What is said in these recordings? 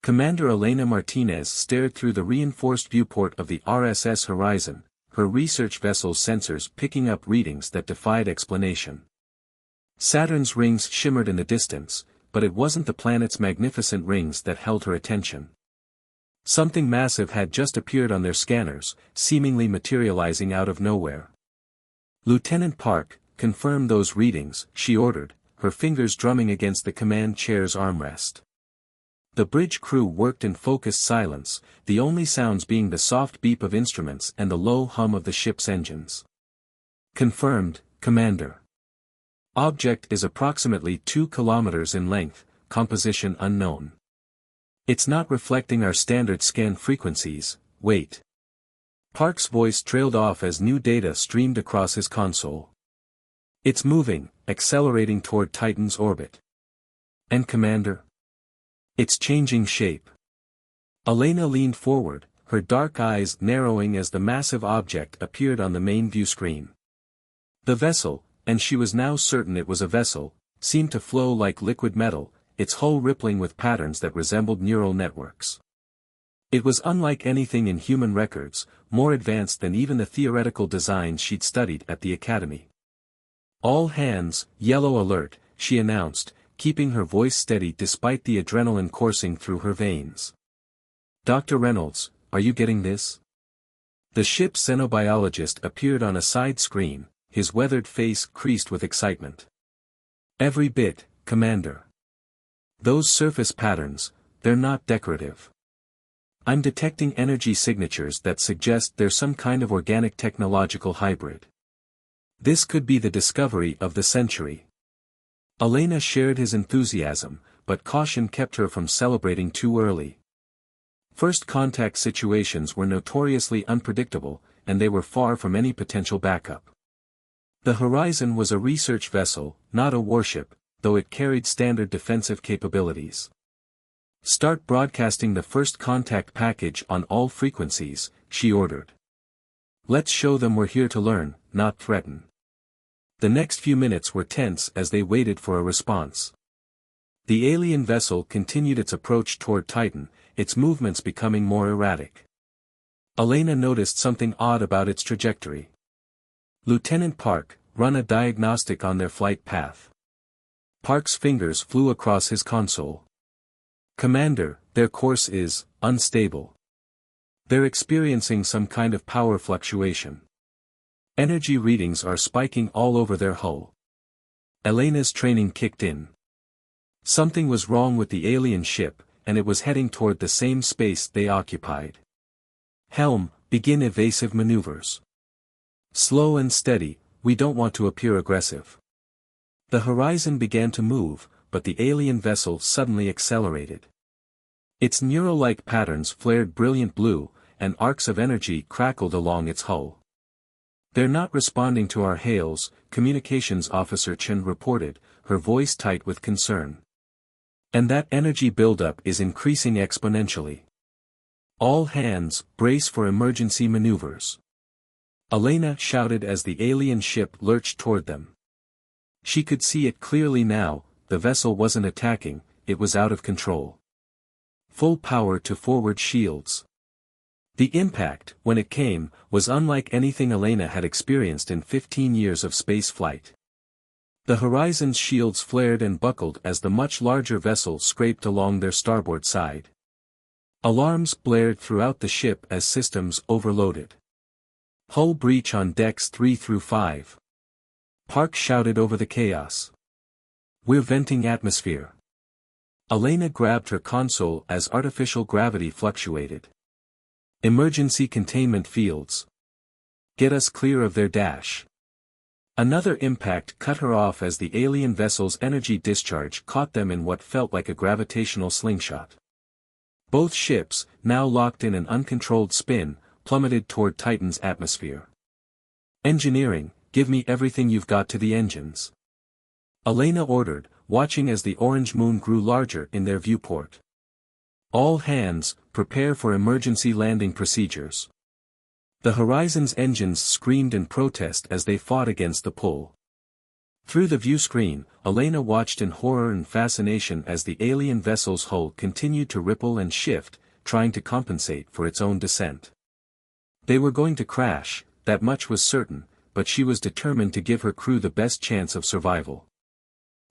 Commander Elena Martinez stared through the reinforced viewport of the RSS Horizon, her research vessel's sensors picking up readings that defied explanation. Saturn's rings shimmered in the distance, but it wasn't the planet's magnificent rings that held her attention. Something massive had just appeared on their scanners, seemingly materializing out of nowhere. "Lieutenant Park, confirm those readings," she ordered, her fingers drumming against the command chair's armrest. The bridge crew worked in focused silence, the only sounds being the soft beep of instruments and the low hum of the ship's engines. "Confirmed, Commander. Object is approximately 2 kilometers in length, composition unknown. It's not reflecting our standard scan frequencies, wait." Park's voice trailed off as new data streamed across his console. "It's moving, accelerating toward Titan's orbit." "And Commander? It's changing shape." Elena leaned forward, her dark eyes narrowing as the massive object appeared on the main view screen. The vessel, and she was now certain it was a vessel, seemed to flow like liquid metal, its hull rippling with patterns that resembled neural networks. It was unlike anything in human records, more advanced than even the theoretical designs she'd studied at the academy. "All hands, yellow alert," she announced, keeping her voice steady despite the adrenaline coursing through her veins. "Dr. Reynolds, are you getting this?" The ship's xenobiologist appeared on a side screen, his weathered face creased with excitement. "Every bit, Commander. Those surface patterns, they're not decorative. I'm detecting energy signatures that suggest they're some kind of organic technological hybrid. This could be the discovery of the century." Elena shared his enthusiasm, but caution kept her from celebrating too early. First contact situations were notoriously unpredictable, and they were far from any potential backup. The Horizon was a research vessel, not a warship, though it carried standard defensive capabilities. "Start broadcasting the first contact package on all frequencies," she ordered. "Let's show them we're here to learn, not threaten." The next few minutes were tense as they waited for a response. The alien vessel continued its approach toward Titan, its movements becoming more erratic. Elena noticed something odd about its trajectory. "Lieutenant Park, run a diagnostic on their flight path." Park's fingers flew across his console. "Commander, their course is unstable. They're experiencing some kind of power fluctuation. Energy readings are spiking all over their hull." Elena's training kicked in. Something was wrong with the alien ship, and it was heading toward the same space they occupied. "Helm, begin evasive maneuvers. Slow and steady, we don't want to appear aggressive." The Horizon began to move, but the alien vessel suddenly accelerated. Its neural-like patterns flared brilliant blue, and arcs of energy crackled along its hull. "They're not responding to our hails," Communications Officer Chen reported, her voice tight with concern. "And that energy buildup is increasing exponentially. All hands, brace for emergency maneuvers." Elena shouted as the alien ship lurched toward them. She could see it clearly now, the vessel wasn't attacking, it was out of control. Full power to forward shields. The impact, when it came, was unlike anything Elena had experienced in 15 years of space flight. The Horizon's shields flared and buckled as the much larger vessel scraped along their starboard side. Alarms blared throughout the ship as systems overloaded. "Hull breach on decks 3 through 5. Park shouted over the chaos. "We're venting atmosphere." Elena grabbed her console as artificial gravity fluctuated. "Emergency containment fields. Get us clear of their dash." Another impact cut her off as the alien vessel's energy discharge caught them in what felt like a gravitational slingshot. Both ships, now locked in an uncontrolled spin, plummeted toward Titan's atmosphere. "Engineering, give me everything you've got to the engines." Elena ordered, watching as the orange moon grew larger in their viewport. "All hands, prepare for emergency landing procedures." The Horizon's engines screamed in protest as they fought against the pull. Through the view screen, Elena watched in horror and fascination as the alien vessel's hull continued to ripple and shift, trying to compensate for its own descent. They were going to crash, that much was certain, but she was determined to give her crew the best chance of survival.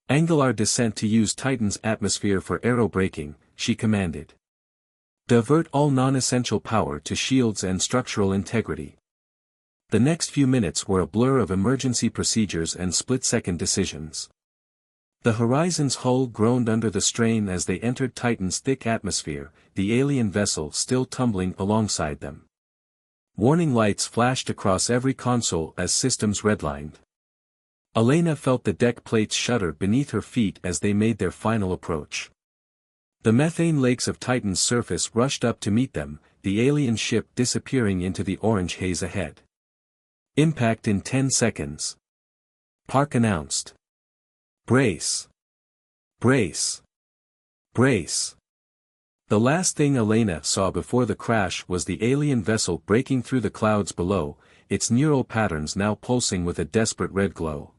"Angle our descent to use Titan's atmosphere for aerobraking," she commanded. "Divert all non-essential power to shields and structural integrity." The next few minutes were a blur of emergency procedures and split-second decisions. The Horizon's hull groaned under the strain as they entered Titan's thick atmosphere, the alien vessel still tumbling alongside them. Warning lights flashed across every console as systems redlined. Elena felt the deck plates shudder beneath her feet as they made their final approach. The methane lakes of Titan's surface rushed up to meet them, the alien ship disappearing into the orange haze ahead. "Impact in 10 seconds. Park announced. Brace. Brace. Brace." The last thing Elena saw before the crash was the alien vessel breaking through the clouds below, its neural patterns now pulsing with a desperate red glow.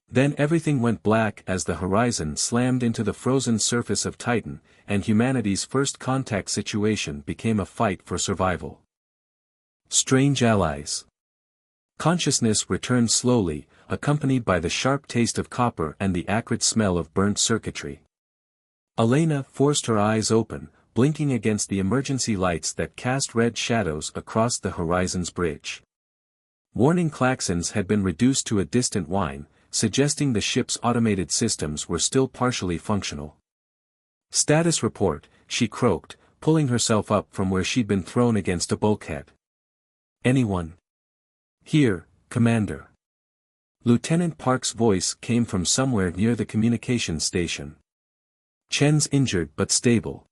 Then everything went black as the Horizon slammed into the frozen surface of Titan, and humanity's first contact situation became a fight for survival. Strange allies. Consciousness returned slowly, accompanied by the sharp taste of copper and the acrid smell of burnt circuitry. Elena forced her eyes open, blinking against the emergency lights that cast red shadows across the Horizon's bridge. Warning klaxons had been reduced to a distant whine, suggesting the ship's automated systems were still partially functional. "Status report," she croaked, pulling herself up from where she'd been thrown against a bulkhead. "Anyone?" "Here, Commander." Lieutenant Park's voice came from somewhere near the communications station. "Chen's injured but stable.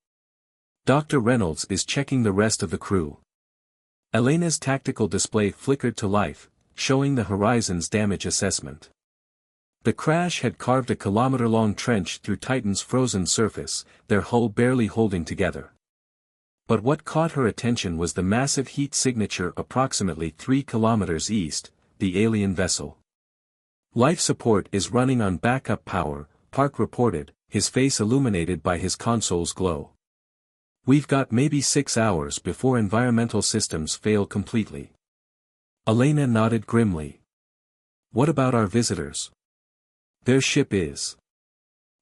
Dr. Reynolds is checking the rest of the crew." Elena's tactical display flickered to life, showing the Horizon's damage assessment. The crash had carved a kilometer-long trench through Titan's frozen surface, their hull barely holding together. But what caught her attention was the massive heat signature approximately 3 kilometers east, the alien vessel. "Life support is running on backup power," Park reported, his face illuminated by his console's glow. "We've got maybe 6 hours before environmental systems fail completely." Elena nodded grimly. "What about our visitors? Their ship is..."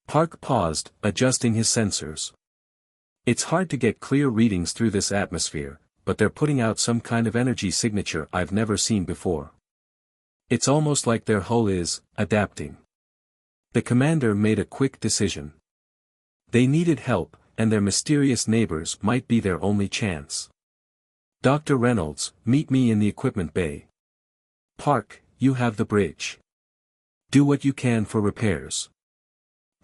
Park paused, adjusting his sensors. "It's hard to get clear readings through this atmosphere, but they're putting out some kind of energy signature I've never seen before. It's almost like their hull is adapting." The commander made a quick decision. They needed help, and their mysterious neighbors might be their only chance. "Dr. Reynolds, meet me in the equipment bay. Park, you have the bridge. Do what you can for repairs."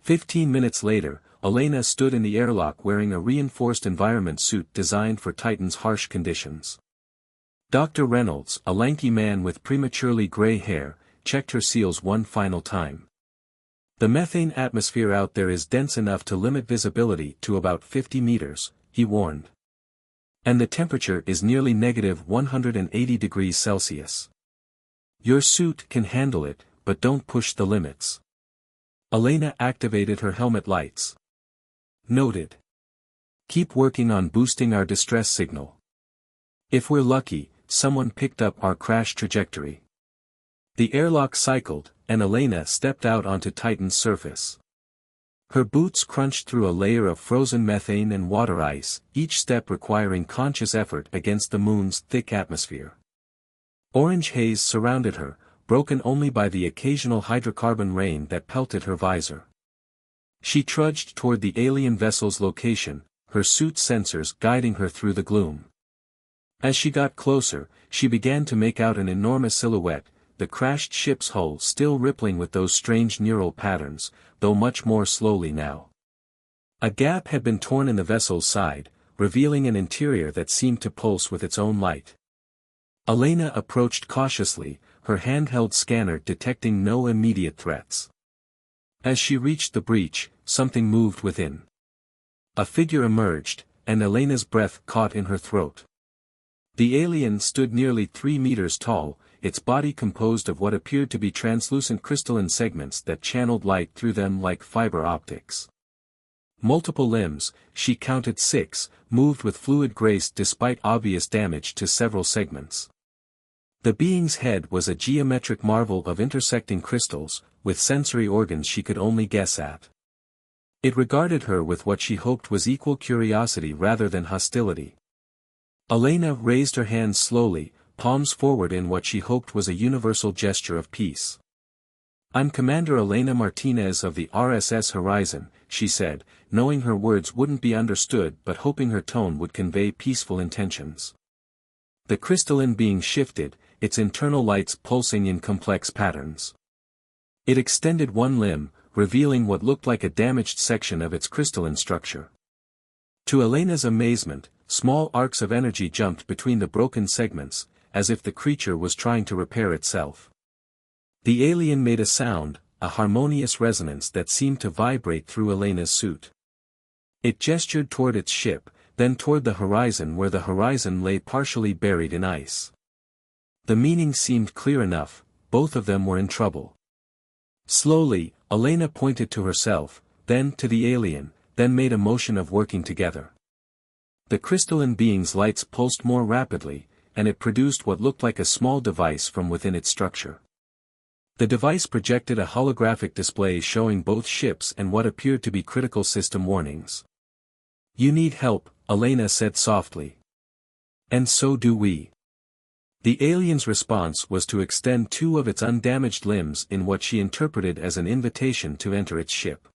15 minutes later, Elena stood in the airlock wearing a reinforced environment suit designed for Titan's harsh conditions. Dr. Reynolds, a lanky man with prematurely gray hair, checked her seals one final time. "The methane atmosphere out there is dense enough to limit visibility to about 50 meters, he warned. "And the temperature is nearly negative 180 degrees Celsius. Your suit can handle it, but don't push the limits." Elena activated her helmet lights. "Noted. Keep working on boosting our distress signal. If we're lucky, someone picked up our crash trajectory." The airlock cycled, and Elena stepped out onto Titan's surface. Her boots crunched through a layer of frozen methane and water ice, each step requiring conscious effort against the moon's thick atmosphere. Orange haze surrounded her, broken only by the occasional hydrocarbon rain that pelted her visor. She trudged toward the alien vessel's location, her suit's sensors guiding her through the gloom. As she got closer, she began to make out an enormous silhouette, the crashed ship's hull still rippling with those strange neural patterns, though much more slowly now. A gap had been torn in the vessel's side, revealing an interior that seemed to pulse with its own light. Elena approached cautiously, her handheld scanner detecting no immediate threats. As she reached the breach, something moved within. A figure emerged, and Elena's breath caught in her throat. The alien stood nearly 3 meters tall, its body composed of what appeared to be translucent crystalline segments that channeled light through them like fiber optics. Multiple limbs, she counted 6, moved with fluid grace despite obvious damage to several segments. The being's head was a geometric marvel of intersecting crystals, with sensory organs she could only guess at. It regarded her with what she hoped was equal curiosity rather than hostility. Elena raised her hands slowly, palms forward in what she hoped was a universal gesture of peace. "I'm Commander Elena Martinez of the RSS Horizon," she said, knowing her words wouldn't be understood but hoping her tone would convey peaceful intentions. The crystalline being shifted, its internal lights pulsing in complex patterns. It extended one limb, revealing what looked like a damaged section of its crystalline structure. To Elena's amazement, small arcs of energy jumped between the broken segments, as if the creature was trying to repair itself. The alien made a sound, a harmonious resonance that seemed to vibrate through Elena's suit. It gestured toward its ship, then toward the horizon where the horizon lay partially buried in ice. The meaning seemed clear enough, both of them were in trouble. Slowly, Elena pointed to herself, then to the alien, then made a motion of working together. The crystalline being's lights pulsed more rapidly, and it produced what looked like a small device from within its structure. The device projected a holographic display showing both ships and what appeared to be critical system warnings. "You need help," Elena said softly. "And so do we." The alien's response was to extend 2 of its undamaged limbs in what she interpreted as an invitation to enter its ship.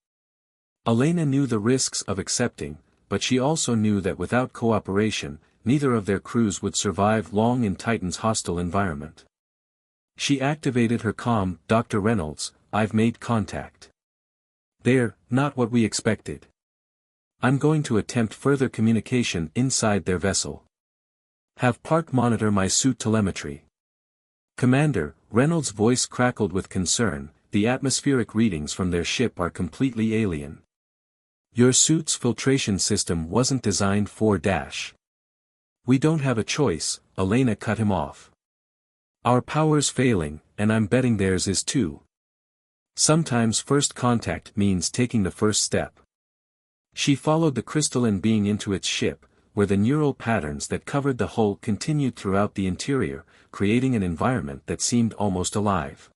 Elena knew the risks of accepting, but she also knew that without cooperation, neither of their crews would survive long in Titan's hostile environment. She activated her comm. "Dr. Reynolds, I've made contact. They're not what we expected. I'm going to attempt further communication inside their vessel. Have Park monitor my suit telemetry." "Commander," Reynolds' voice crackled with concern, "the atmospheric readings from their ship are completely alien. Your suit's filtration system wasn't designed for dash." "We don't have a choice," Elena cut him off. "Our power's failing, and I'm betting theirs is too. Sometimes first contact means taking the first step." She followed the crystalline being into its ship, where the neural patterns that covered the hull continued throughout the interior, creating an environment that seemed almost alive.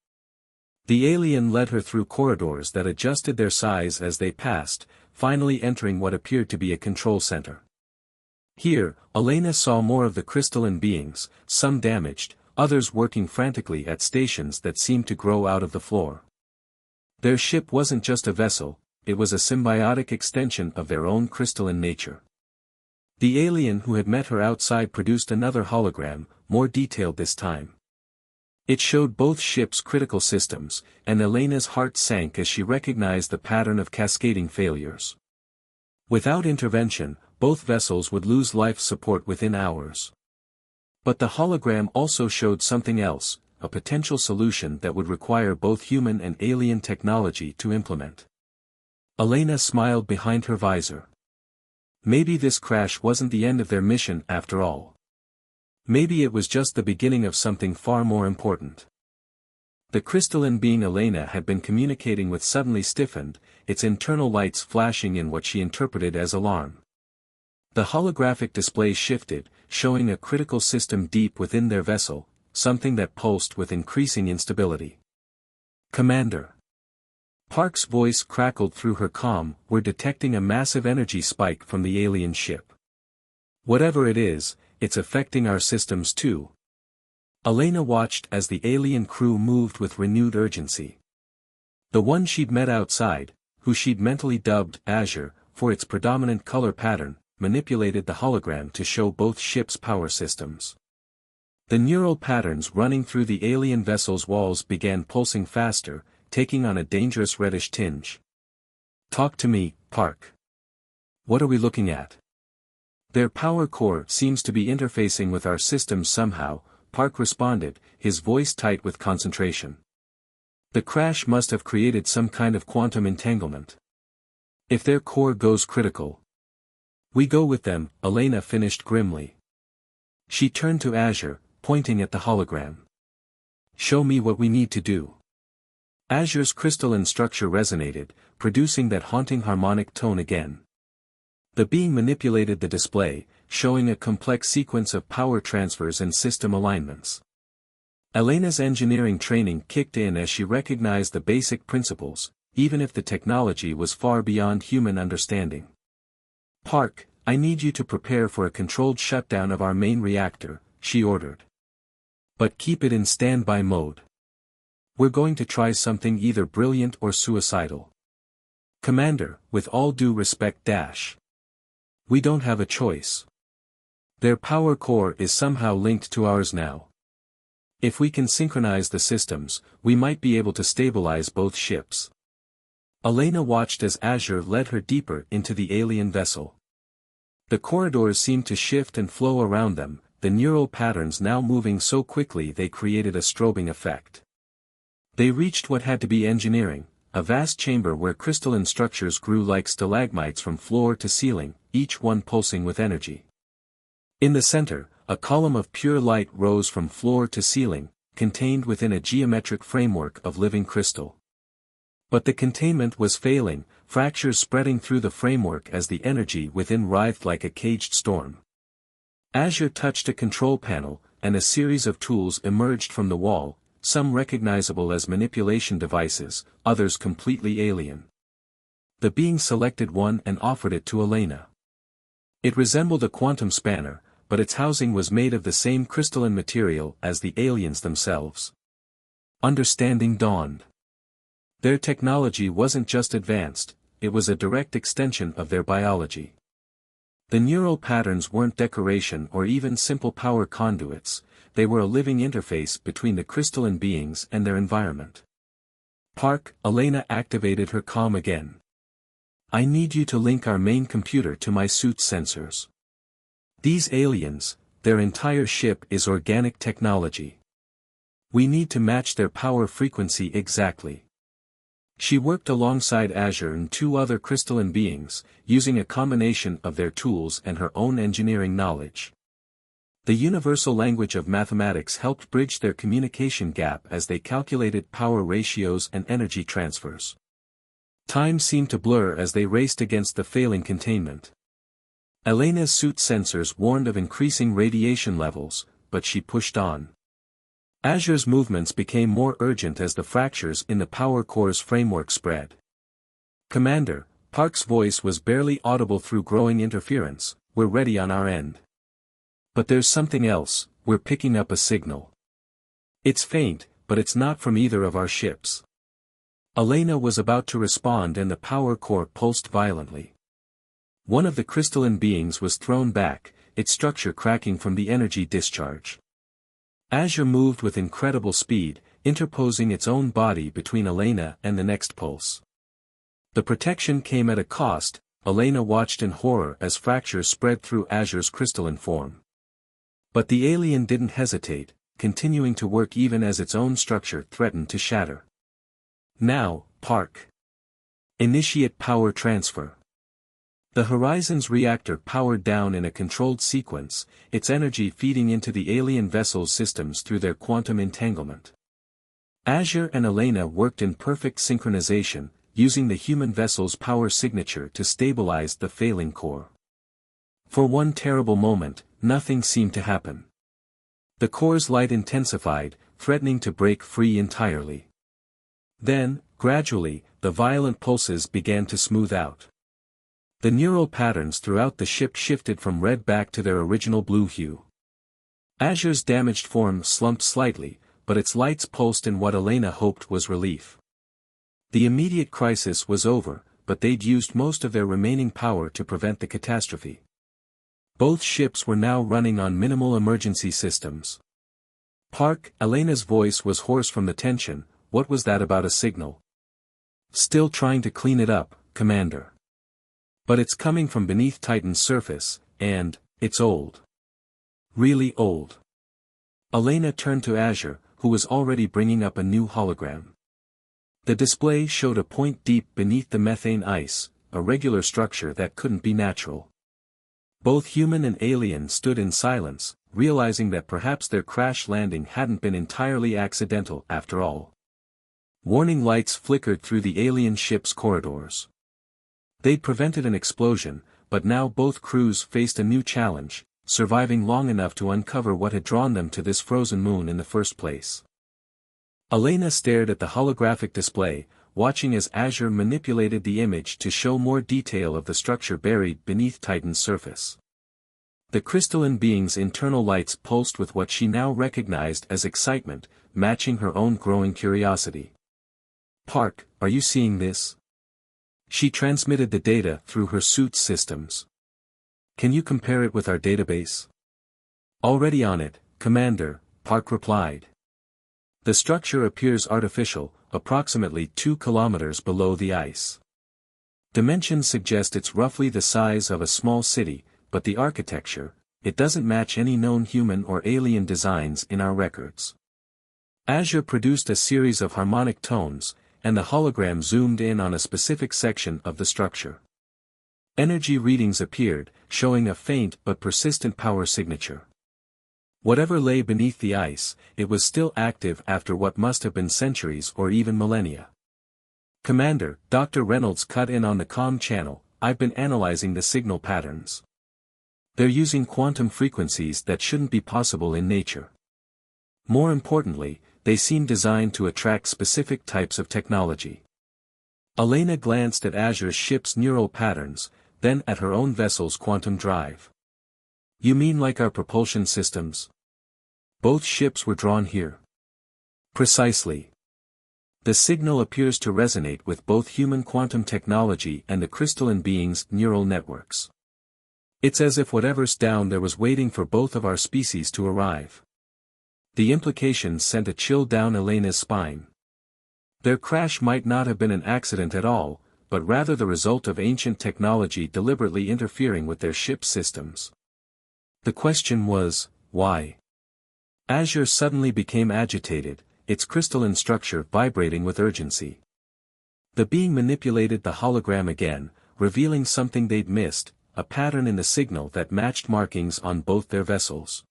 The alien led her through corridors that adjusted their size as they passed, finally entering what appeared to be a control center. Here, Elena saw more of the crystalline beings, some damaged, others working frantically at stations that seemed to grow out of the floor. Their ship wasn't just a vessel, it was a symbiotic extension of their own crystalline nature. The alien who had met her outside produced another hologram, more detailed this time. It showed both ships' critical systems, and Elena's heart sank as she recognized the pattern of cascading failures. Without intervention, both vessels would lose life support within hours. But the hologram also showed something else, a potential solution that would require both human and alien technology to implement. Elena smiled behind her visor. Maybe this crash wasn't the end of their mission after all. Maybe it was just the beginning of something far more important. The crystalline being Elena had been communicating with suddenly stiffened, its internal lights flashing in what she interpreted as alarm. The holographic display shifted, showing a critical system deep within their vessel, something that pulsed with increasing instability. "Commander." Park's voice crackled through her comm, "We're detecting a massive energy spike from the alien ship. Whatever it is, it's affecting our systems too." Elena watched as the alien crew moved with renewed urgency. The one she'd met outside, who she'd mentally dubbed Azure, for its predominant color pattern, manipulated the hologram to show both ships' power systems. The neural patterns running through the alien vessel's walls began pulsing faster, taking on a dangerous reddish tinge. "Talk to me, Park. What are we looking at?" "Their power core seems to be interfacing with our systems somehow," Park responded, his voice tight with concentration. "The crash must have created some kind of quantum entanglement. If their core goes critical, we go with them," Elena finished grimly. She turned to Azure, pointing at the hologram. Show me what we need to do. Azure's crystalline structure resonated, producing that haunting harmonic tone again. The being manipulated the display, showing a complex sequence of power transfers and system alignments. Elena's engineering training kicked in as she recognized the basic principles, even if the technology was far beyond human understanding. Park, I need you to prepare for a controlled shutdown of our main reactor, she ordered. But keep it in standby mode. We're going to try something either brilliant or suicidal. Commander, with all due respect dash. We don't have a choice. Their power core is somehow linked to ours now. If we can synchronize the systems, we might be able to stabilize both ships. Elena watched as Azure led her deeper into the alien vessel. The corridors seemed to shift and flow around them, the neural patterns now moving so quickly they created a strobing effect. They reached what had to be engineering, a vast chamber where crystalline structures grew like stalagmites from floor to ceiling, each one pulsing with energy. In the center, a column of pure light rose from floor to ceiling, contained within a geometric framework of living crystal. But the containment was failing, fractures spreading through the framework as the energy within writhed like a caged storm. Azure touched a control panel, and a series of tools emerged from the wall, some recognizable as manipulation devices, others completely alien. The being selected one and offered it to Elena. It resembled a quantum spanner, but its housing was made of the same crystalline material as the aliens themselves. Understanding dawned. Their technology wasn't just advanced, it was a direct extension of their biology. The neural patterns weren't decoration or even simple power conduits, they were a living interface between the crystalline beings and their environment. Park, Elena activated her comm again. I need you to link our main computer to my suit's sensors. These aliens, their entire ship is organic technology. We need to match their power frequency exactly. She worked alongside Azure and two other crystalline beings, using a combination of their tools and her own engineering knowledge. The universal language of mathematics helped bridge their communication gap as they calculated power ratios and energy transfers. Time seemed to blur as they raced against the failing containment. Elena's suit sensors warned of increasing radiation levels, but she pushed on. Azure's movements became more urgent as the fractures in the power core's framework spread. Commander, Park's voice was barely audible through growing interference, we're ready on our end. But there's something else, we're picking up a signal. It's faint, but it's not from either of our ships. Elena was about to respond and the power core pulsed violently. One of the crystalline beings was thrown back, its structure cracking from the energy discharge. Azure moved with incredible speed, interposing its own body between Elena and the next pulse. The protection came at a cost, Elena watched in horror as fractures spread through Azure's crystalline form. But the alien didn't hesitate, continuing to work even as its own structure threatened to shatter. Now, Park. Initiate power transfer. The Horizon's reactor powered down in a controlled sequence, its energy feeding into the alien vessel's systems through their quantum entanglement. Azure and Elena worked in perfect synchronization, using the human vessel's power signature to stabilize the failing core. For one terrible moment, nothing seemed to happen. The core's light intensified, threatening to break free entirely. Then, gradually, the violent pulses began to smooth out. The neural patterns throughout the ship shifted from red back to their original blue hue. Azure's damaged form slumped slightly, but its lights pulsed in what Elena hoped was relief. The immediate crisis was over, but they'd used most of their remaining power to prevent the catastrophe. Both ships were now running on minimal emergency systems. Park, Elena's voice was hoarse from the tension, what was that about a signal? Still trying to clean it up, Commander. But it's coming from beneath Titan's surface, and, it's old. Really old. Elena turned to Azure, who was already bringing up a new hologram. The display showed a point deep beneath the methane ice, a regular structure that couldn't be natural. Both human and alien stood in silence, realizing that perhaps their crash landing hadn't been entirely accidental after all. Warning lights flickered through the alien ship's corridors. They'd prevented an explosion, but now both crews faced a new challenge, surviving long enough to uncover what had drawn them to this frozen moon in the first place. Elena stared at the holographic display, watching as Azure manipulated the image to show more detail of the structure buried beneath Titan's surface. The crystalline being's internal lights pulsed with what she now recognized as excitement, matching her own growing curiosity. "Park, are you seeing this?" She transmitted the data through her suit's systems. "Can you compare it with our database?" "Already on it, Commander," Park replied. "The structure appears artificial, approximately 2 kilometers below the ice. Dimensions suggest it's roughly the size of a small city, but the architecture, it doesn't match any known human or alien designs in our records." Azure produced a series of harmonic tones, and the hologram zoomed in on a specific section of the structure. Energy readings appeared, showing a faint but persistent power signature. Whatever lay beneath the ice, it was still active after what must have been centuries or even millennia. "Commander," Dr. Reynolds cut in on the comm channel, "I've been analyzing the signal patterns. They're using quantum frequencies that shouldn't be possible in nature. More importantly, they seem designed to attract specific types of technology." Elena glanced at Azure's ship's neural patterns, then at her own vessel's quantum drive. "You mean like our propulsion systems? Both ships were drawn here." "Precisely. The signal appears to resonate with both human quantum technology and the crystalline being's neural networks. It's as if whatever's down there was waiting for both of our species to arrive." The implications sent a chill down Elena's spine. Their crash might not have been an accident at all, but rather the result of ancient technology deliberately interfering with their ship's systems. The question was, why? Azure suddenly became agitated, its crystalline structure vibrating with urgency. The being manipulated the hologram again, revealing something they'd missed, a pattern in the signal that matched markings on both their vessels.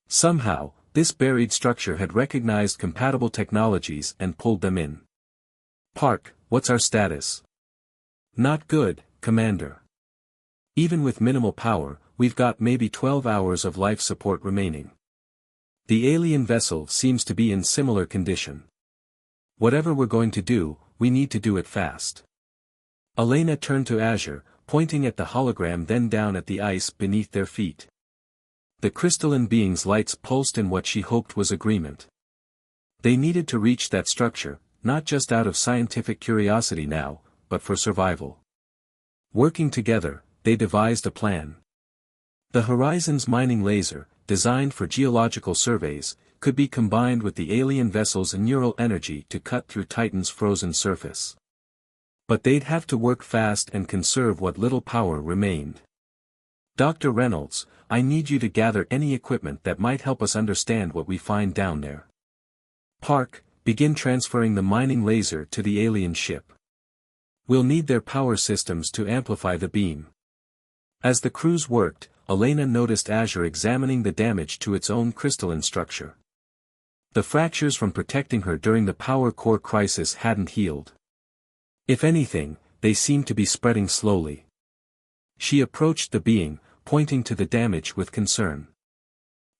Somehow, this buried structure had recognized compatible technologies and pulled them in. "Park, what's our status?" "Not good, Commander. Even with minimal power, we've got maybe 12 hours of life support remaining. The alien vessel seems to be in similar condition. Whatever we're going to do, we need to do it fast." Elena turned to Azure, pointing at the hologram then down at the ice beneath their feet. The crystalline being's lights pulsed in what she hoped was agreement. They needed to reach that structure, not just out of scientific curiosity now, but for survival. Working together, they devised a plan. The Horizon's mining laser, designed for geological surveys, could be combined with the alien vessel's neural energy to cut through Titan's frozen surface. But they'd have to work fast and conserve what little power remained. "Dr. Reynolds, I need you to gather any equipment that might help us understand what we find down there. Park, begin transferring the mining laser to the alien ship. We'll need their power systems to amplify the beam." As the crews worked, Elena noticed Azure examining the damage to its own crystalline structure. The fractures from protecting her during the power core crisis hadn't healed. If anything, they seemed to be spreading slowly. She approached the being, pointing to the damage with concern.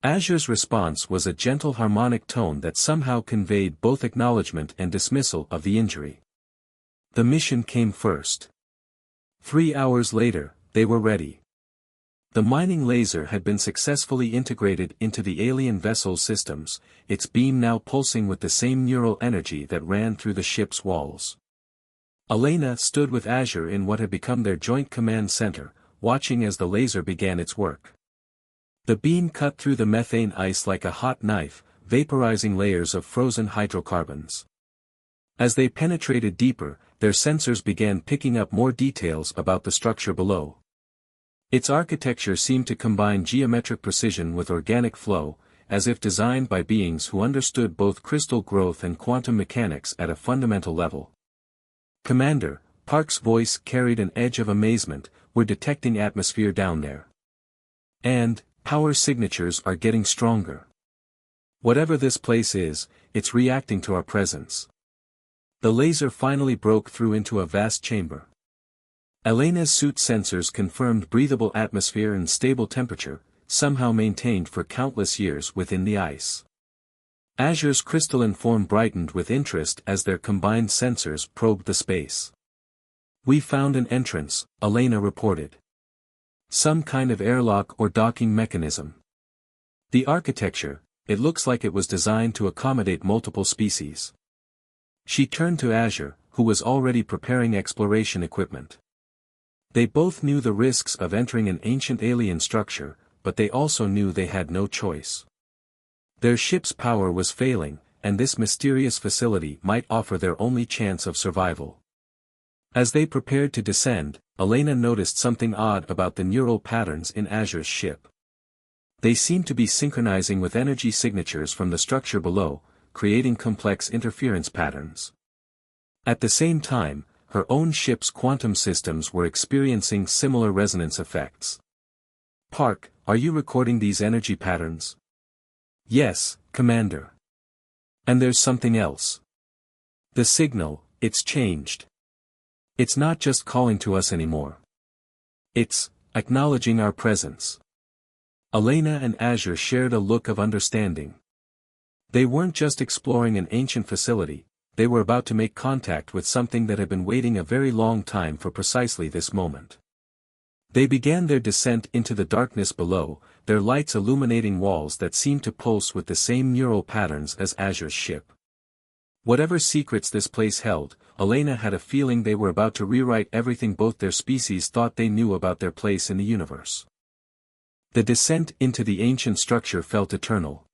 Azure's response was a gentle harmonic tone that somehow conveyed both acknowledgement and dismissal of the injury. The mission came first. 3 hours later, they were ready. The mining laser had been successfully integrated into the alien vessel's systems, its beam now pulsing with the same neural energy that ran through the ship's walls. Elena stood with Azure in what had become their joint command center, watching as the laser began its work. The beam cut through the methane ice like a hot knife, vaporizing layers of frozen hydrocarbons. As they penetrated deeper, their sensors began picking up more details about the structure below. Its architecture seemed to combine geometric precision with organic flow, as if designed by beings who understood both crystal growth and quantum mechanics at a fundamental level. "Commander," Park's voice carried an edge of amazement, "we're detecting atmosphere down there." And, power signatures are getting stronger. Whatever this place is, it's reacting to our presence. The laser finally broke through into a vast chamber. Elena's suit sensors confirmed breathable atmosphere and stable temperature, somehow maintained for countless years within the ice. Azure's crystalline form brightened with interest as their combined sensors probed the space. "We found an entrance," Elena reported. "Some kind of airlock or docking mechanism. The architecture, it looks like it was designed to accommodate multiple species." She turned to Azure, who was already preparing exploration equipment. They both knew the risks of entering an ancient alien structure, but they also knew they had no choice. Their ship's power was failing, and this mysterious facility might offer their only chance of survival. As they prepared to descend, Elena noticed something odd about the neural patterns in Azure's ship. They seemed to be synchronizing with energy signatures from the structure below, creating complex interference patterns. At the same time, her own ship's quantum systems were experiencing similar resonance effects. "Park, are you recording these energy patterns?" "Yes, Commander. And there's something else. The signal, it's changed. It's not just calling to us anymore. It's acknowledging our presence." Elena and Azure shared a look of understanding. They weren't just exploring an ancient facility, they were about to make contact with something that had been waiting a very long time for precisely this moment. They began their descent into the darkness below, their lights illuminating walls that seemed to pulse with the same neural patterns as Azure's ship. Whatever secrets this place held, Elena had a feeling they were about to rewrite everything both their species thought they knew about their place in the universe. The descent into the ancient structure felt eternal.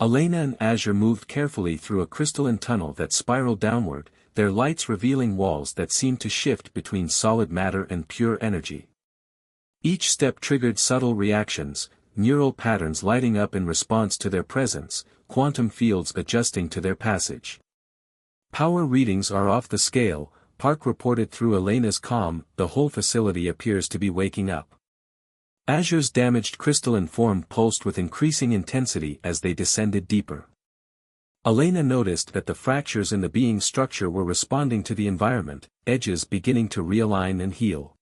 Elena and Azure moved carefully through a crystalline tunnel that spiraled downward, their lights revealing walls that seemed to shift between solid matter and pure energy. Each step triggered subtle reactions, neural patterns lighting up in response to their presence, quantum fields adjusting to their passage. "Power readings are off the scale," Park reported through Elena's comm. "The whole facility appears to be waking up." Azure's damaged crystalline form pulsed with increasing intensity as they descended deeper. Elena noticed that the fractures in the being's structure were responding to the environment, edges beginning to realign and heal.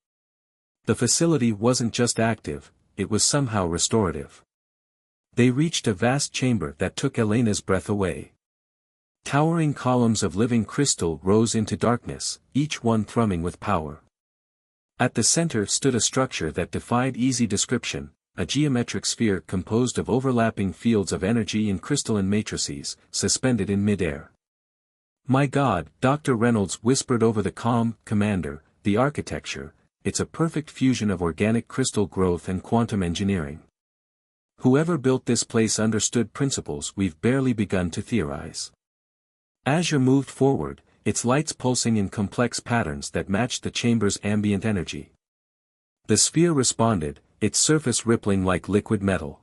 The facility wasn't just active, it was somehow restorative. They reached a vast chamber that took Elena's breath away. Towering columns of living crystal rose into darkness, each one thrumming with power. At the center stood a structure that defied easy description, a geometric sphere composed of overlapping fields of energy in crystalline matrices, suspended in midair. "My God," Dr. Reynolds whispered over the comm. "Commander, the architecture, it's a perfect fusion of organic crystal growth and quantum engineering. Whoever built this place understood principles we've barely begun to theorize." Azure moved forward, its lights pulsing in complex patterns that matched the chamber's ambient energy. The sphere responded, its surface rippling like liquid metal.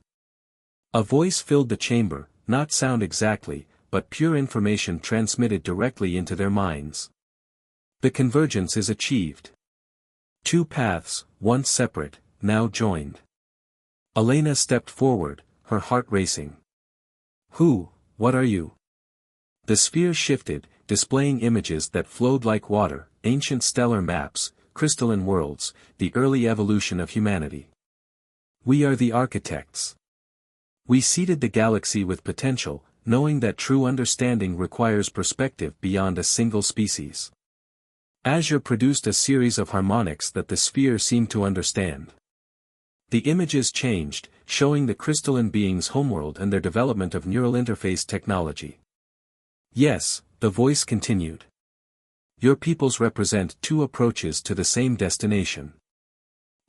A voice filled the chamber, not sound exactly, but pure information transmitted directly into their minds. "The convergence is achieved. Two paths, once separate, now joined." Elena stepped forward, her heart racing. What are you?" The sphere shifted, displaying images that flowed like water, ancient stellar maps, crystalline worlds, the early evolution of humanity. "We are the architects. We seeded the galaxy with potential, knowing that true understanding requires perspective beyond a single species." Azure produced a series of harmonics that the sphere seemed to understand. The images changed, showing the crystalline beings' homeworld and their development of neural interface technology. "Yes," the voice continued. "Your peoples represent two approaches to the same destination.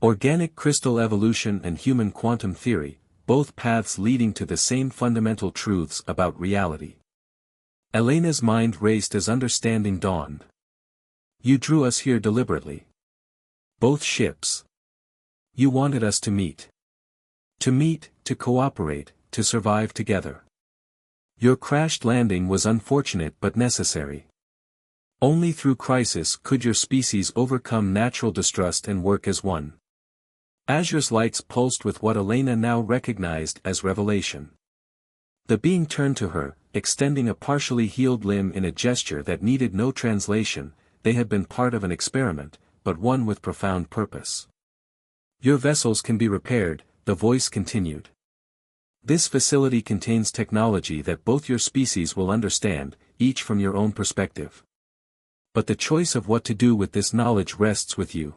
Organic crystal evolution and human quantum theory, both paths leading to the same fundamental truths about reality." Elena's mind raced as understanding dawned. "You drew us here deliberately. Both ships. You wanted us to meet. To cooperate, to survive together. Your crashed landing was unfortunate but necessary. Only through crisis could your species overcome natural distrust and work as one." Azure's lights pulsed with what Elena now recognized as revelation. The being turned to her, extending a partially healed limb in a gesture that needed no translation. They had been part of an experiment, but one with profound purpose. Your vessels can be repaired, the voice continued. This facility contains technology that both your species will understand, each from your own perspective. But the choice of what to do with this knowledge rests with you.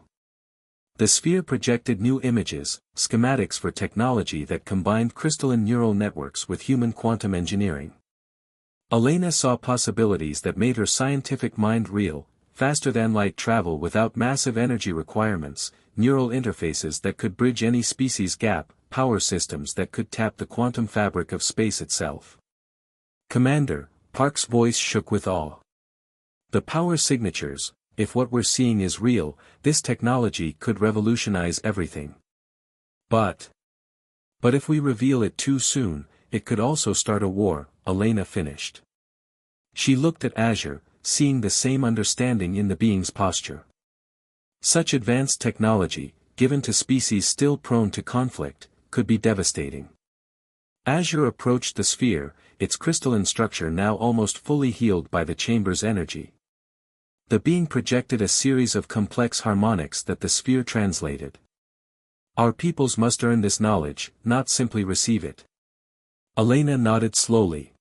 The sphere projected new images, schematics for technology that combined crystalline neural networks with human quantum engineering. Elena saw possibilities that made her scientific mind real: faster-than-light travel without massive energy requirements, neural interfaces that could bridge any species gap, power systems that could tap the quantum fabric of space itself. Commander, Park's voice shook with awe. The power signatures, if what we're seeing is real, this technology could revolutionize everything. But if we reveal it too soon, it could also start a war, Elena finished. She looked at Azure, seeing the same understanding in the being's posture. Such advanced technology, given to species still prone to conflict, could be devastating. Azure approached the sphere, its crystalline structure now almost fully healed by the chamber's energy. The being projected a series of complex harmonics that the sphere translated. Our peoples must earn this knowledge, not simply receive it. Elena nodded slowly.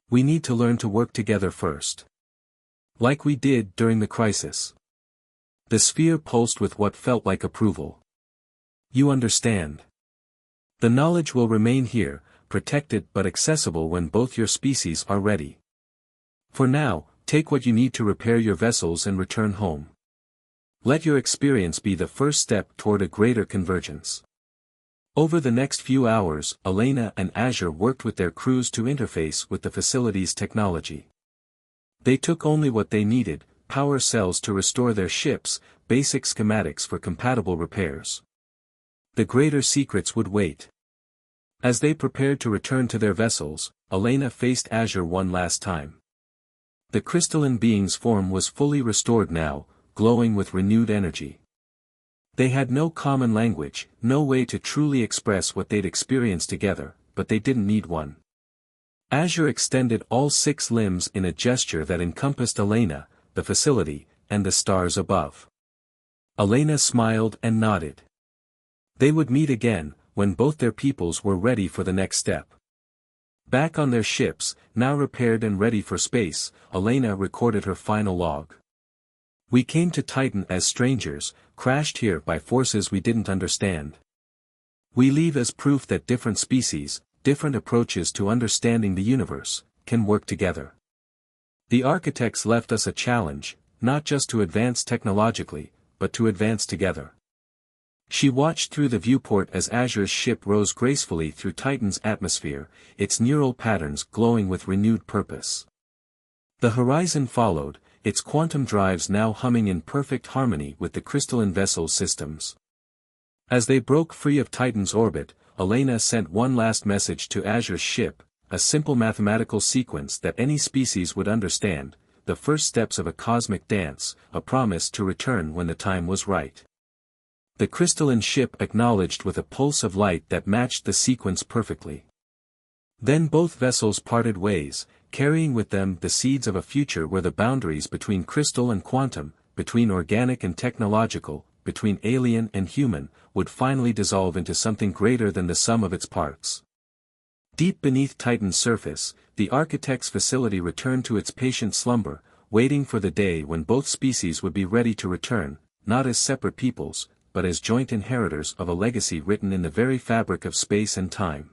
We need to learn to work together first. Like we did during the crisis. The sphere pulsed with what felt like approval. You understand. The knowledge will remain here, protected but accessible when both your species are ready. For now, take what you need to repair your vessels and return home. Let your experience be the first step toward a greater convergence. Over the next few hours, Elena and Azure worked with their crews to interface with the facility's technology. They took only what they needed: power cells to restore their ships, basic schematics for compatible repairs. The greater secrets would wait. As they prepared to return to their vessels, Elena faced Azure one last time. The crystalline being's form was fully restored now, glowing with renewed energy. They had no common language, no way to truly express what they'd experienced together, but they didn't need one. Azure extended all 6 limbs in a gesture that encompassed Elena, the facility, and the stars above. Elena smiled and nodded. They would meet again, when both their peoples were ready for the next step. Back on their ships, now repaired and ready for space, Elena recorded her final log. We came to Titan as strangers, crashed here by forces we didn't understand. We leave as proof that different species, different approaches to understanding the universe, can work together. The architects left us a challenge, not just to advance technologically, but to advance together. She watched through the viewport as Azure's ship rose gracefully through Titan's atmosphere, its neural patterns glowing with renewed purpose. The horizon followed, its quantum drives now humming in perfect harmony with the crystalline vessel's systems. As they broke free of Titan's orbit, Elena sent one last message to Azure's ship, a simple mathematical sequence that any species would understand: the first steps of a cosmic dance, a promise to return when the time was right. The crystalline ship acknowledged with a pulse of light that matched the sequence perfectly. Then both vessels parted ways, carrying with them the seeds of a future where the boundaries between crystal and quantum, between organic and technological, between alien and human, would finally dissolve into something greater than the sum of its parts. Deep beneath Titan's surface, the architect's facility returned to its patient slumber, waiting for the day when both species would be ready to return, not as separate peoples, but as joint inheritors of a legacy written in the very fabric of space and time.